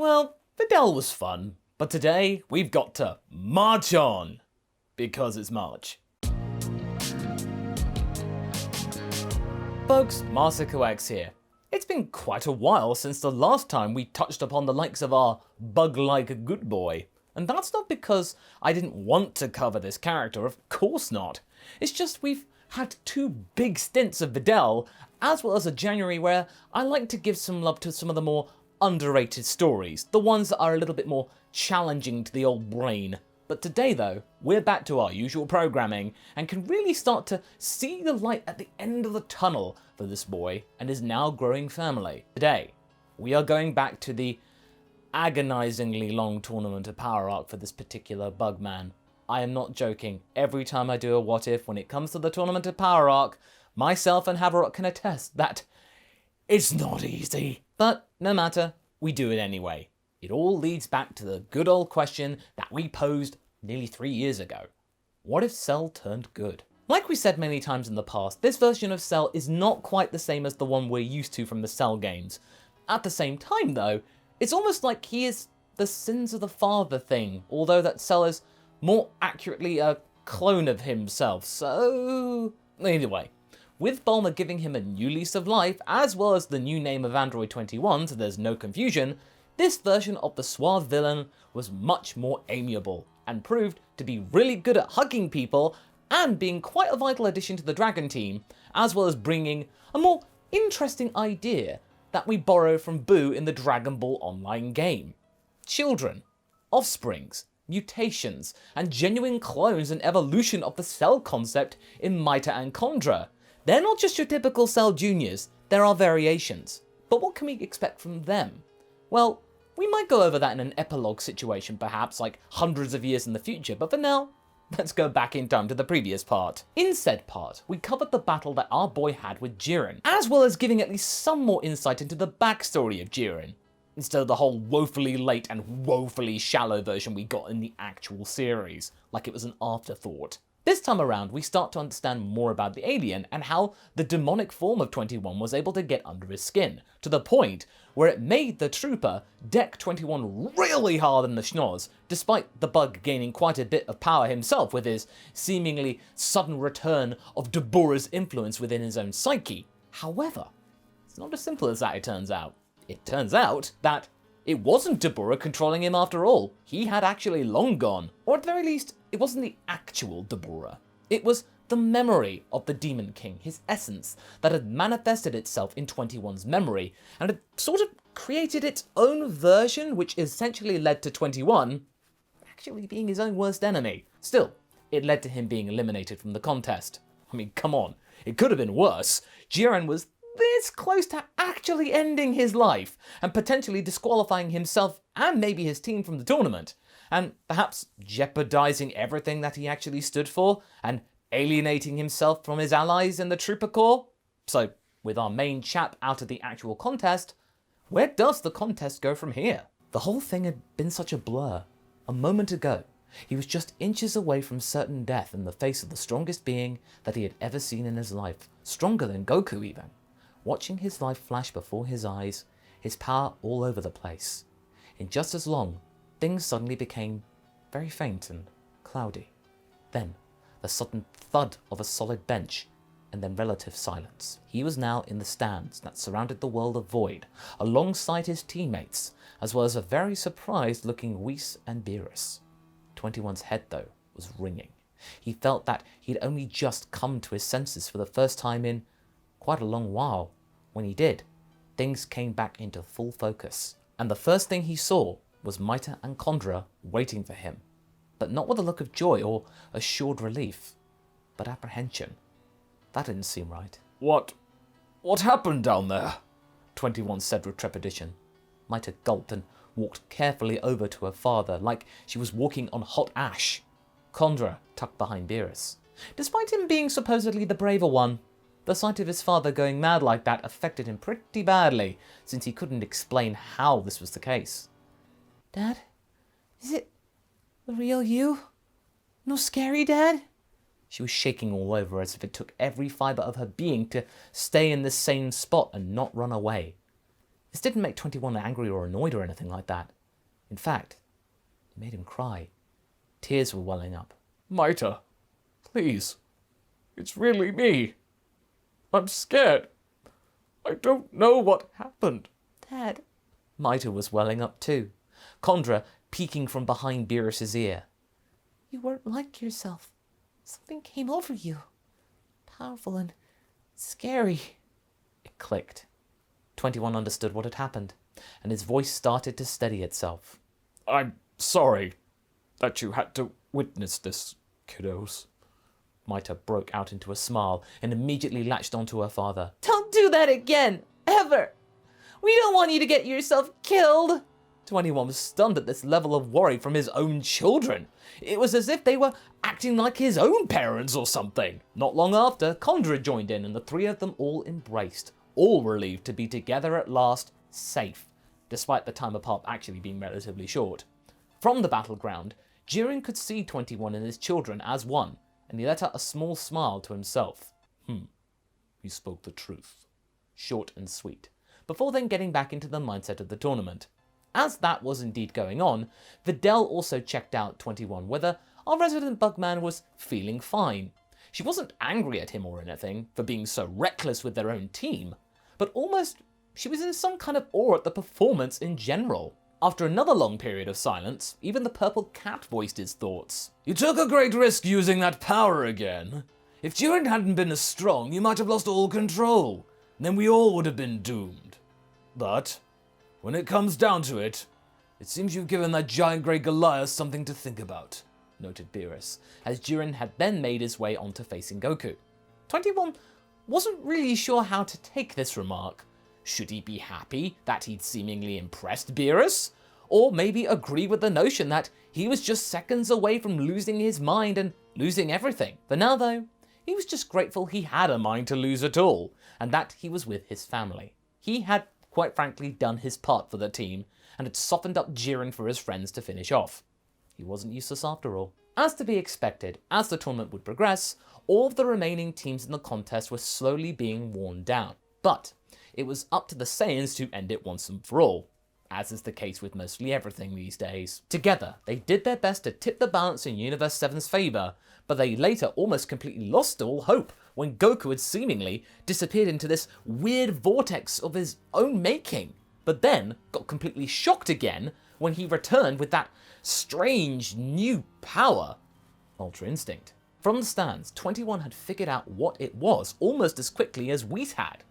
Well, Videl was fun, but today we've got to march on, because it's March. Folks, MasakoX here. It's been quite a while since the last time we touched upon the likes of our bug-like good boy. And that's not because I didn't want to cover this character, of course not. It's just we've had two big stints of Videl, as well as a January where I like to give some love to some of the more underrated stories, the ones that are a little bit more challenging to the old brain. But today though, we're back to our usual programming and can really start to see the light at the end of the tunnel for this boy and his now growing family. Today, we are going back to the agonizingly long Tournament of Power arc for this particular bug man. I am not joking. Every time I do a what if when it comes to the Tournament of Power arc, myself and Haverock can attest that it's not easy. But no matter, we do it anyway. It all leads back to the good old question that we posed nearly 3 years ago. What if Cell turned good? Like we said many times in the past, this version of Cell is not quite the same as the one we're used to from the Cell games. At the same time though, it's almost like he is the sins of the father thing, although that Cell is more accurately a clone of himself, so either way. With Bulma giving him a new lease of life, as well as the new name of Android 21, so there's no confusion, this version of the suave villain was much more amiable, and proved to be really good at hugging people, and being quite a vital addition to the Dragon team, as well as bringing a more interesting idea that we borrow from Boo in the Dragon Ball Online game. Children, offsprings, mutations, and genuine clones and evolution of the Cell concept in Mita and Condra. They're not just your typical Cell Juniors, there are variations. But what can we expect from them? Well, we might go over that in an epilogue situation perhaps, like hundreds of years in the future, but for now, let's go back in time to the previous part. In said part, we covered the battle that our boy had with Jiren, as well as giving at least some more insight into the backstory of Jiren, instead of the whole woefully late and woefully shallow version we got in the actual series, like it was an afterthought. This time around, we start to understand more about the alien and how the demonic form of 21 was able to get under his skin, to the point where it made the trooper deck 21 really hard in the schnoz, despite the bug gaining quite a bit of power himself with his seemingly sudden return of Dabura's influence within his own psyche. However, it's not as simple as that, it turns out. It turns out that it wasn't Dabura controlling him after all. He had actually long gone. Or at the very least, it wasn't the actual Dabura. It was the memory of the Demon King, his essence, that had manifested itself in 21's memory, and had sort of created its own version, which essentially led to 21 actually being his own worst enemy. Still, it led to him being eliminated from the contest. I mean, come on, it could have been worse. Jiren was this close to actually ending his life and potentially disqualifying himself and maybe his team from the tournament, and perhaps jeopardizing everything that he actually stood for and alienating himself from his allies in the Trooper Corps. So, with our main chap out of the actual contest, where does the contest go from here? The whole thing had been such a blur. A moment ago, he was just inches away from certain death in the face of the strongest being that he had ever seen in his life, stronger than Goku even. Watching his life flash before his eyes, his power all over the place. In just as long, things suddenly became very faint and cloudy. Then, the sudden thud of a solid bench, and then relative silence. He was now in the stands that surrounded the world of Void, alongside his teammates, as well as a very surprised-looking Whis and Beerus. 21's head, though, was ringing. He felt that he'd only just come to his senses for the first time in quite a long while. When he did, things came back into full focus, and the first thing he saw was Mita and Condra waiting for him, but not with a look of joy or assured relief, but apprehension. That didn't seem right. What happened down there? 21 said with trepidation. Mita gulped and walked carefully over to her father, like she was walking on hot ash. Condra tucked behind Beerus. Despite him being supposedly the braver one, the sight of his father going mad like that affected him pretty badly, since he couldn't explain how this was the case. Dad? Is it the real you? No scary, Dad? She was shaking all over as if it took every fibre of her being to stay in the same spot and not run away. This didn't make 21 angry or annoyed or anything like that. In fact, it made him cry. Tears were welling up. Mita, please. It's really me. I'm scared. I don't know what happened. Dad. Mita was welling up too. Condra peeking from behind Beerus's ear. You weren't like yourself. Something came over you. Powerful and scary. It clicked. 21 understood what had happened, and his voice started to steady itself. I'm sorry that you had to witness this, kiddos. Mita broke out into a smile and immediately latched onto her father. Don't do that again! Ever! We don't want you to get yourself killed! 21 was stunned at this level of worry from his own children. It was as if they were acting like his own parents or something. Not long after, Condra joined in and the three of them all embraced, all relieved to be together at last, safe, despite the time apart actually being relatively short. From the battleground, Jiren could see 21 and his children as one, and he let out a small smile to himself. He spoke the truth. Short and sweet, before then getting back into the mindset of the tournament. As that was indeed going on, Videl also checked out 21 whether our resident Bugman was feeling fine. She wasn't angry at him or anything for being so reckless with their own team, but almost she was in some kind of awe at the performance in general. After another long period of silence, even the purple cat voiced his thoughts. You took a great risk using that power again. If Jiren hadn't been as strong, you might have lost all control, and then we all would have been doomed. But when it comes down to it, it seems you've given that giant grey Goliath something to think about, noted Beerus, as Jiren had then made his way onto facing Goku. 21 wasn't really sure how to take this remark. Should he be happy that he'd seemingly impressed Beerus? Or maybe agree with the notion that he was just seconds away from losing his mind and losing everything. For now though, he was just grateful he had a mind to lose at all, and that he was with his family. He had, quite frankly, done his part for the team, and had softened up Jiren for his friends to finish off. He wasn't useless after all. As to be expected, as the tournament would progress, all of the remaining teams in the contest were slowly being worn down. But it was up to the Saiyans to end it once and for all, as is the case with mostly everything these days. Together, they did their best to tip the balance in Universe 7's favour, but they later almost completely lost all hope when Goku had seemingly disappeared into this weird vortex of his own making, but then got completely shocked again when he returned with that strange new power, Ultra Instinct. From the stands, 21 had figured out what it was almost as quickly as Whis had.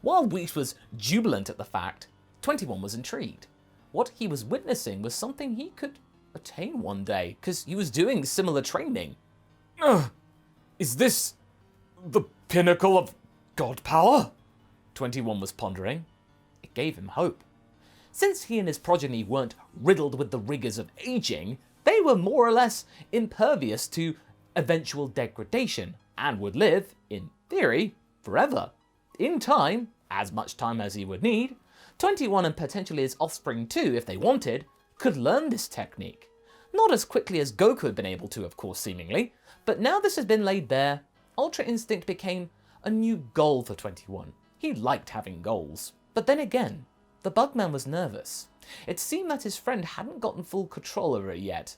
While Whis was jubilant at the fact, 21 was intrigued. What he was witnessing was something he could attain one day, because he was doing similar training. Is this the pinnacle of god power? 21 was pondering. It gave him hope. Since he and his progeny weren't riddled with the rigours of aging, they were more or less impervious to eventual degradation, and would live, in theory, forever. In time, as much time as he would need, 21 and potentially his offspring too, if they wanted, could learn this technique. Not as quickly as Goku had been able to, of course, seemingly, but now this has been laid bare, Ultra Instinct became a new goal for 21. He liked having goals. But then again, the Bugman was nervous. It seemed that his friend hadn't gotten full control over it yet.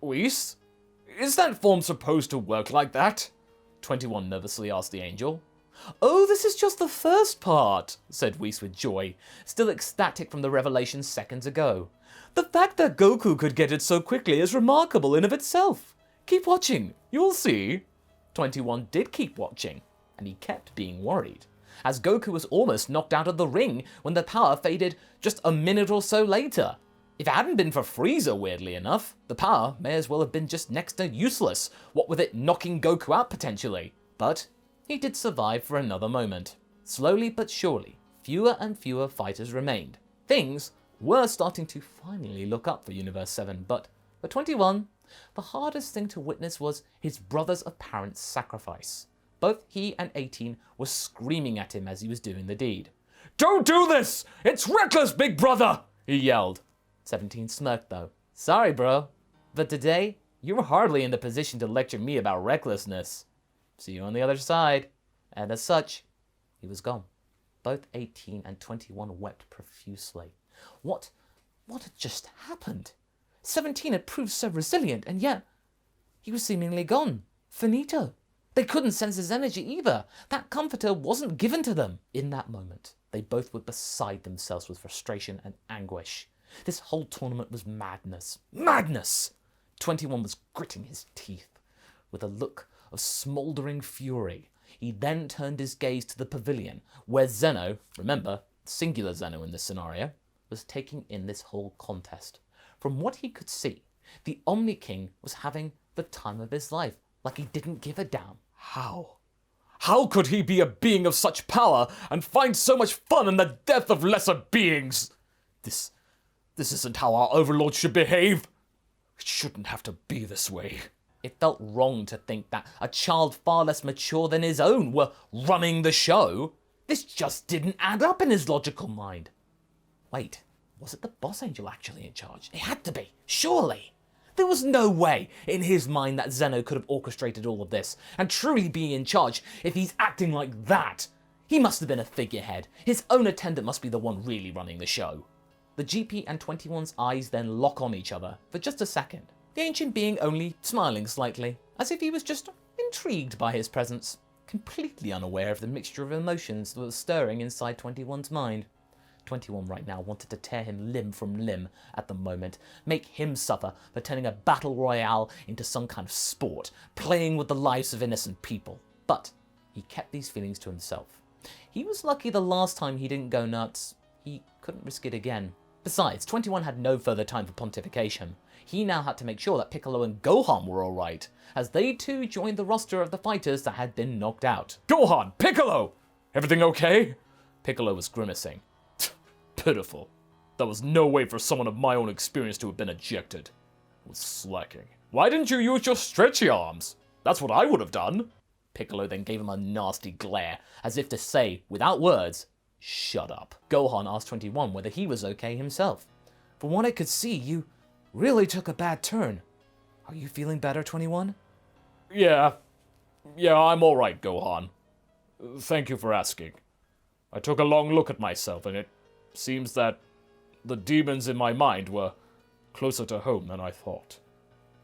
Whis? Is that form supposed to work like that? 21 nervously asked the angel. Oh, this is just the first part, said Whis with joy, still ecstatic from the revelation seconds ago. The fact that Goku could get it so quickly is remarkable in of itself. Keep watching, you'll see. 21 did keep watching, and he kept being worried, as Goku was almost knocked out of the ring when the power faded just a minute or so later. If it hadn't been for Freeza, weirdly enough, the power may as well have been just next to useless, what with it knocking Goku out potentially. But he did survive for another moment. Slowly but surely, fewer and fewer fighters remained. Things were starting to finally look up for Universe 7, but for 21, the hardest thing to witness was his brother's apparent sacrifice. Both he and 18 were screaming at him as he was doing the deed. Don't do this! It's reckless, big brother! He yelled. 17 smirked though. Sorry, bro, but today, you were hardly in the position to lecture me about recklessness. See you on the other side. And as such, he was gone. Both 18 and 21 wept profusely. What had just happened? 17 had proved so resilient, and yet he was seemingly gone. Finito. They couldn't sense his energy either. That comforter wasn't given to them. In that moment, they both were beside themselves with frustration and anguish. This whole tournament was madness. Madness! 21 was gritting his teeth with a look of smouldering fury. He then turned his gaze to the pavilion, where Zeno, remember, singular Zeno in this scenario, was taking in this whole contest. From what he could see, the Omni King was having the time of his life, like he didn't give a damn. How? How could he be a being of such power and find so much fun in the death of lesser beings? This isn't how our overlord should behave. It shouldn't have to be this way. It felt wrong to think that a child far less mature than his own were running the show. This just didn't add up in his logical mind. Wait, was it the boss angel actually in charge? It had to be, surely. There was no way in his mind that Zeno could have orchestrated all of this and truly be in charge if he's acting like that. He must have been a figurehead. His own attendant must be the one really running the show. The GP and 21's eyes then lock on each other for just a second, the ancient being only smiling slightly, as if he was just intrigued by his presence, completely unaware of the mixture of emotions that was stirring inside 21's mind. 21 right now wanted to tear him limb from limb at the moment, make him suffer for turning a battle royale into some kind of sport, playing with the lives of innocent people. But he kept these feelings to himself. He was lucky the last time he didn't go nuts. He couldn't risk it again. Besides, 21 had no further time for pontification. He now had to make sure that Piccolo and Gohan were alright, as they too joined the roster of the fighters that had been knocked out. Gohan! Piccolo! Everything okay? Piccolo was grimacing. Pitiful. There was no way for someone of my own experience to have been ejected. I was slacking. Why didn't you use your stretchy arms? That's what I would have done. Piccolo then gave him a nasty glare, as if to say, without words, shut up. Gohan asked 21 whether he was okay himself. From what I could see, you really took a bad turn. Are you feeling better, 21? Yeah, I'm alright, Gohan. Thank you for asking. I took a long look at myself, and it seems that the demons in my mind were closer to home than I thought.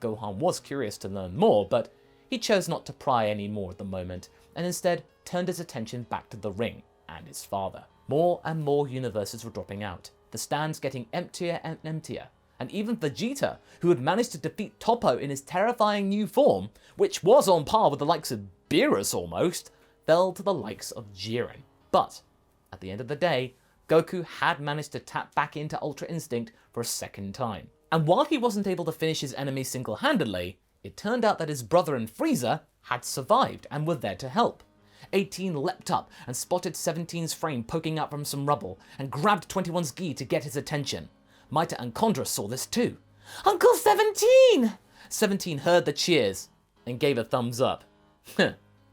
Gohan was curious to learn more, but he chose not to pry any more at the moment, and instead turned his attention back to the ring and his father. More and more universes were dropping out, the stands getting emptier and emptier, and even Vegeta, who had managed to defeat Toppo in his terrifying new form, which was on par with the likes of Beerus almost, fell to the likes of Jiren. But, at the end of the day, Goku had managed to tap back into Ultra Instinct for a second time. And while he wasn't able to finish his enemy single-handedly, it turned out that his brother and Freeza had survived and were there to help. 18 leapt up and spotted 17's frame poking out from some rubble and grabbed 21's gi to get his attention. Mita and Condra saw this too. Uncle 17! 17 heard the cheers and gave a thumbs up.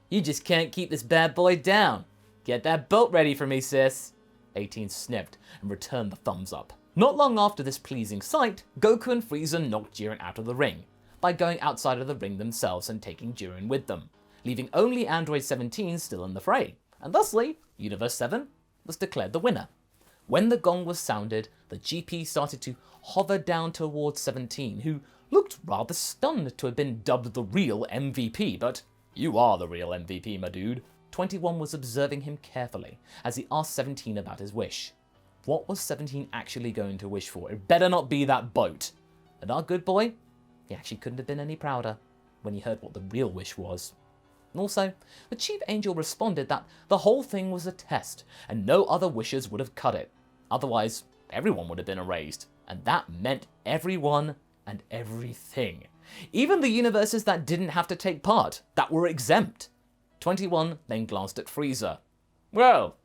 You just can't keep this bad boy down. Get that boat ready for me, sis. 18 sniffed and returned the thumbs up. Not long after this pleasing sight, Goku and Freeza knocked Jiren out of the ring by going outside of the ring themselves and taking Jiren with them, leaving only Android 17 still in the fray, and thusly, Universe 7 was declared the winner. When the gong was sounded, the GP started to hover down towards 17, who looked rather stunned to have been dubbed the real MVP, but you are the real MVP, my dude. 21 was observing him carefully as he asked 17 about his wish. What was 17 actually going to wish for? It better not be that boat. And our good boy, he actually couldn't have been any prouder when he heard what the real wish was. And also, the Chief Angel responded that the whole thing was a test and no other wishes would have cut it. Otherwise, everyone would have been erased. And that meant everyone and everything. Even the universes that didn't have to take part, that were exempt. 21 then glanced at Freeza. Well,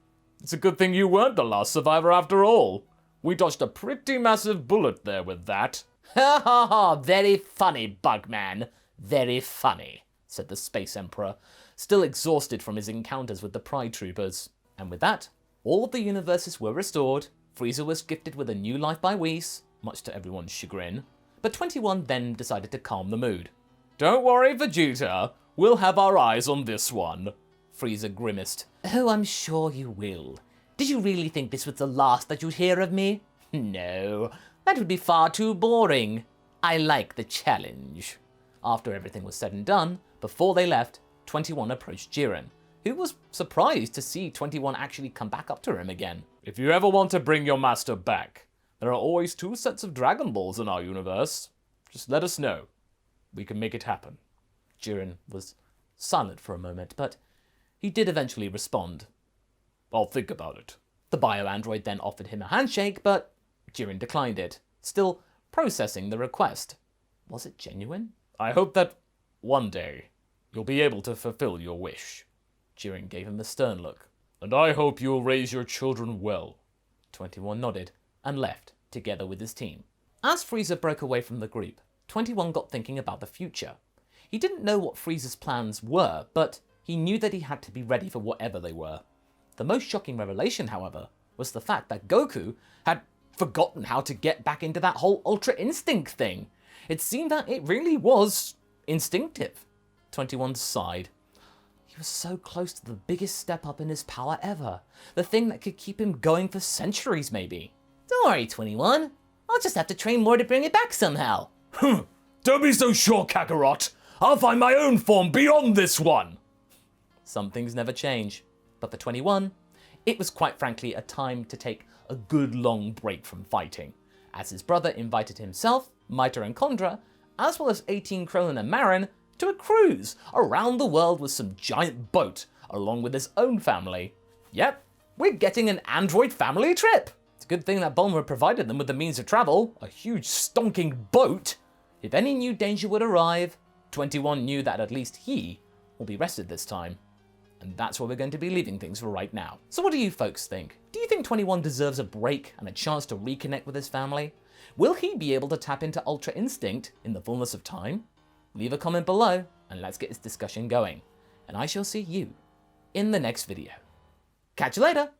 it's a good thing you weren't the last survivor after all. We dodged a pretty massive bullet there with that. Ha ha ha, very funny, Bugman. Very funny, said the Space Emperor, still exhausted from his encounters with the Pride Troopers. And with that, all of the universes were restored, Freeza was gifted with a new life by Whis, much to everyone's chagrin, but 21 then decided to calm the mood. Don't worry, Vegeta. We'll have our eyes on this one. Freeza grimaced. Oh, I'm sure you will. Did you really think this was the last that you'd hear of me? No, that would be far too boring. I like the challenge. After everything was said and done, before they left, 21 approached Jiren, who was surprised to see 21 actually come back up to him again. If you ever want to bring your master back, there are always 2 sets of Dragon Balls in our universe. Just let us know. We can make it happen. Jiren was silent for a moment, but he did eventually respond. I'll think about it. The bio-android then offered him a handshake, but Jiren declined it, still processing the request. Was it genuine? I hope that one day you'll be able to fulfill your wish. Jiren gave him a stern look. And I hope you'll raise your children well. 21 nodded and left, together with his team. As Freeza broke away from the group, 21 got thinking about the future. He didn't know what Frieza's plans were, but he knew that he had to be ready for whatever they were. The most shocking revelation, however, was the fact that Goku had forgotten how to get back into that whole Ultra Instinct thing. It seemed that it really was instinctive. 21 sighed. He was so close to the biggest step up in his power ever. The thing that could keep him going for centuries, maybe. Don't worry, 21. I'll just have to train more to bring it back somehow. Don't be so sure, Kakarot. I'll find my own form beyond this one. Some things never change. But for 21, it was quite frankly a time to take a good long break from fighting, as his brother invited himself, Mita and Condra, as well as 18 Krillin and Marin, to a cruise around the world with some giant boat, along with his own family. Yep, we're getting an android family trip. It's a good thing that Bulma provided them with the means to travel, a huge stonking boat. If any new danger would arrive, 21 knew that at least he will be rested this time. And that's where we're going to be leaving things for right now. So what do you folks think? Do you think 21 deserves a break and a chance to reconnect with his family? Will he be able to tap into Ultra Instinct in the fullness of time? Leave a comment below and let's get this discussion going. And I shall see you in the next video. Catch you later!